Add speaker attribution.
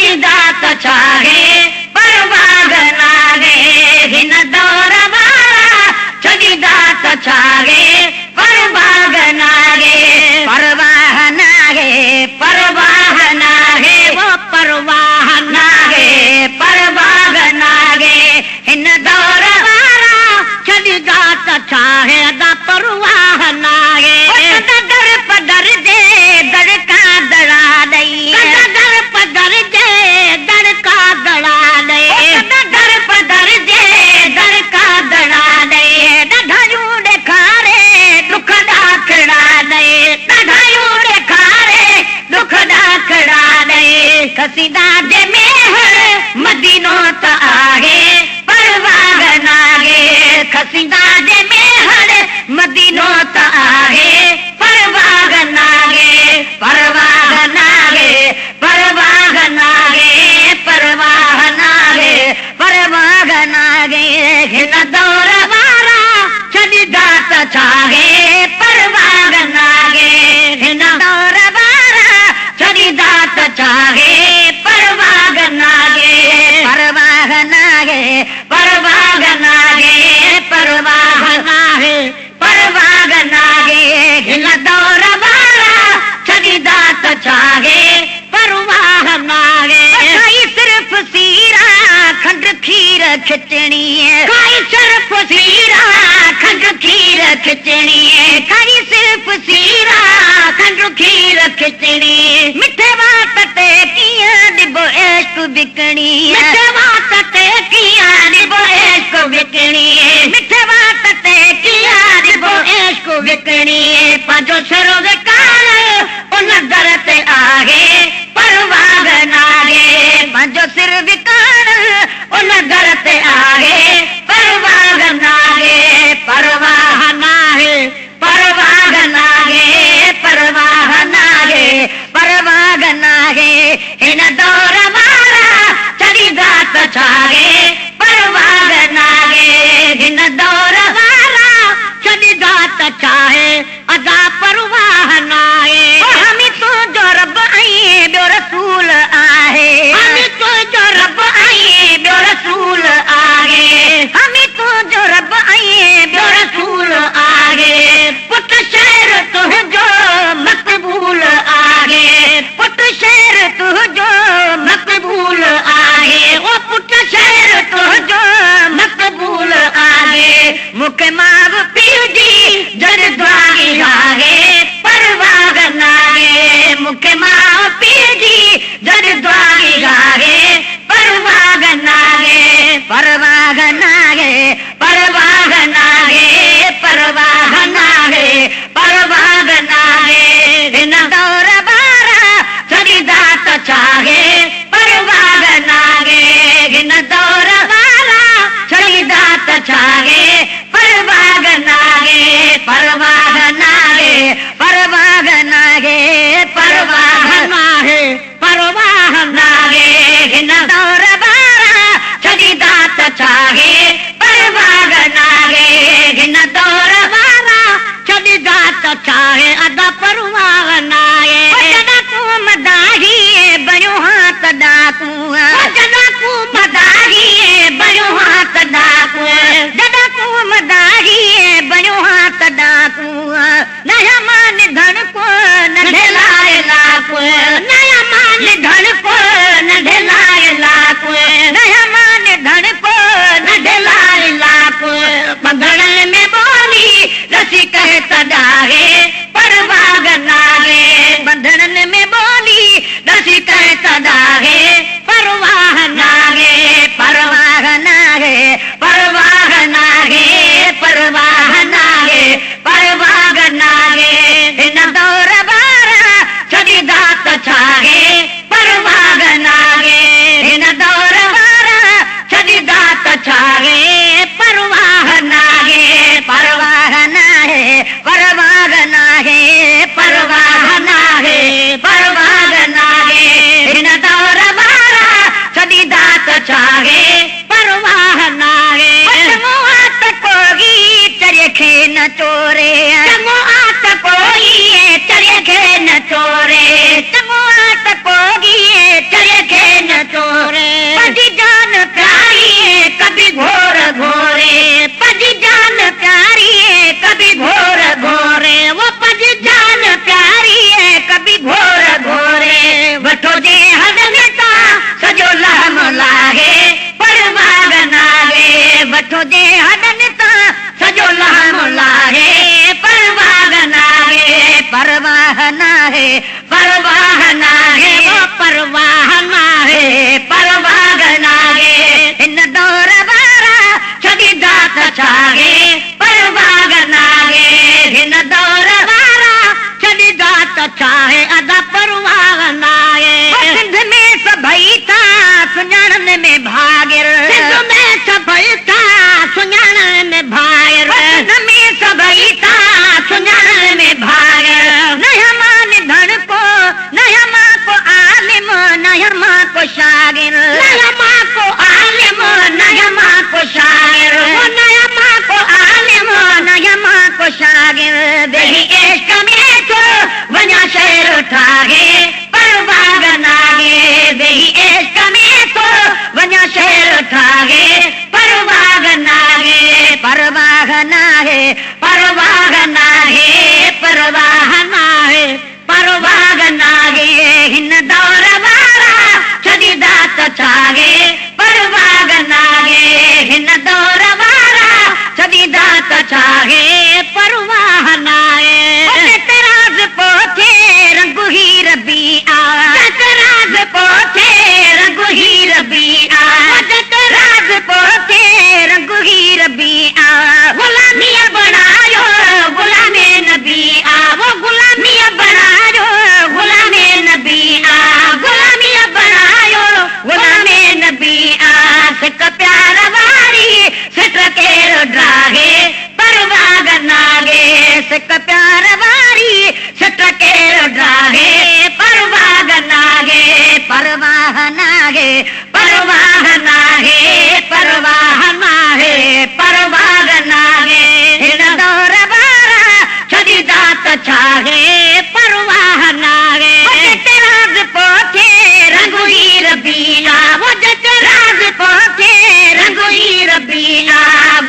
Speaker 1: छॾींदा त छाहे परवाह नाहे हिन दौर वारा छॾींदा त छाहे परवाह नाहे परवाह नाहे परवाह नाहे वो परवाह नाहे परवाह नाहे हिन दौर वारा छॾींदा त छाहे अदा परवाह नाहे दर पदर जे दड़का दड़ा ॾई दर पदर जे दड़का दड़ा ॾे दर पदर जे दड़का दड़ा ॾे ॾाढायूं ॾेखारे दुख ॾाखड़ा ॾे ॾाढायूं ॾेखारे दुख ॾाखड़ा ॾे खसीदा जे मेहर मदीनो त आहे परवाह नाहे खसीदा जे मेहर मदीनो त आहे परवाह नाहे परवाह नाहे परवाह नाहे परवाह नाहे परवाह नाहे हिन दौर वारा छॾींदा त छाहे परवाह नाहे हिन दौर वारा छॾींदा त छाहे परवाह नाहे परवाह नाहे परवाह नाहे परवाह नाहे परवाह नाहे हिन दौर वारा छॾींदा त छाहे परवाह नाहे खाई सिर्फ़ सीरा खंड खीर खिचणी खाई सिर्फ़ सीरा खंड खीर खिचणी खाई सिर्फ़ सीरा खंड खीर खिचणी मिठे वात ते कीअं ॾिबो इश्क विकणी मिठे वात ते कीअं ॾिबो इश्क विकणी मिठे वात ते कीअं ॾिबो इश्क विकणी पंहिंजो सिर विकाल उन दर ते आहे परवाह नाहे पंहिंजो सिर विकाल उन दर ते आहे परवाह नाहे परवाह नाहे परवाह नाहे परवाह नाहे परवाह नाहे हिन दौर वारा छॾींदा त छाहे परवाह नाहे हिन दौर वारा छॾींदा त छाहे अदा परवाह नाहे हामी तुंहिंजो रब ऐं ॿियो रसूल आहे हामी तुंहिंजो रब ऐं ॿियो रसूल आहे हामी तुंहिंजो रब ऐं ॿियो रसूल आहे पुट शहर तुंहिंजो मक़बूल आहे पुट शहर तुंहिंजो मक़बूल आहे ओ पुट शहर तुंहिंजो मक़बूल आहे मूंखे माउ पीउ जी जरद्वारी आहे परवाह नाहे मूंखे माउ पीउ जी जरद्वारी आहे परवाह नाहे परवाह नाहे परवाह नाहे परवाह नाहे परवाह नाहे हिन दौर वारा छॾींदा त छाहे परवाह नाहे हिन दौर वारा छॾींदा त छाहे परवाह नाहे परवाह नाहे परवाह नाहे परवाह नाहे परवाह नाहे हिन दौर वारा छॾींदा त छाहे परवाह नाहे हिन दौर वारा छॾींदा त छाहे अदा परवाह नाहे जॾहिं तूं मदाही बणियो हाथ डाकू जॾहिं तूं मदाही बणियो हाथ डाकू जॾहिं तूं मदाही बणियो हाथ डाकू नया मान धन को नंढे लाए लाकू नया मान धन को नंढे लाए लाकू नया मान धन को नंढे लाए लाकू बंधड़न में बोली रसी कहे तडाहे परवाह जे हॾनि तां सॼो लामो लाहे परवाह नाहे परवाह नाहे परवाह नाहे परवाह नाहे परवाह नाहे हिन दौर वारा छॾी दात छाहे परवाह नाहे हिन दौर वारा छॾी दात छाहे अदा परवाह नाहे सिंध में सभई था सुञाणण में भागिर सिंध में सभई था सुञाणण में भागिर सिंध में सभई था सुञाणण में भागिर नया मां निधन को नया मां को आलिम नया मां को शागिर नया मां को आलिम नया मां को शागिर नया मां को आलिम नया मां को शागिर बेही इश्क में तो वञा शहर ठाहे परवाह नाहे बेही इश्क में तो वञा शहर ठाहे परवाह नाहे परवाह नाहे परवाह नाहे परवाह नाहे परवाह नाहे हिन दौर वारा छॾी दात छाहे परवाह नाहे हिन दौर वारा छॾी दात छाहे परवाह नाहे राज पोथे रंगु हीर बि आ राज पोथे रंगु हीर बि आ राज पोथे रंगु हीर बि आ गुलामीअ बनायो गुलामे नबी आ वो गुलामीअ बनायो गुलामे नबी आ गुलामीअ बनायो गुलामे नबी आ सिक प्यार वारी सिट केरु ड्राहे परवाह नाहे सिक प्यार वारी सिट केरु ड्राहे परवाह नाहे परवाह नाहे परवाह नाहे परवाह नाहे परवाह नाहे हिन दौर वारा छॾी दात छाहे परवाह नाहे राज पोथे रंगु हीर बि आ राज पोथे रंगु हीर बि आ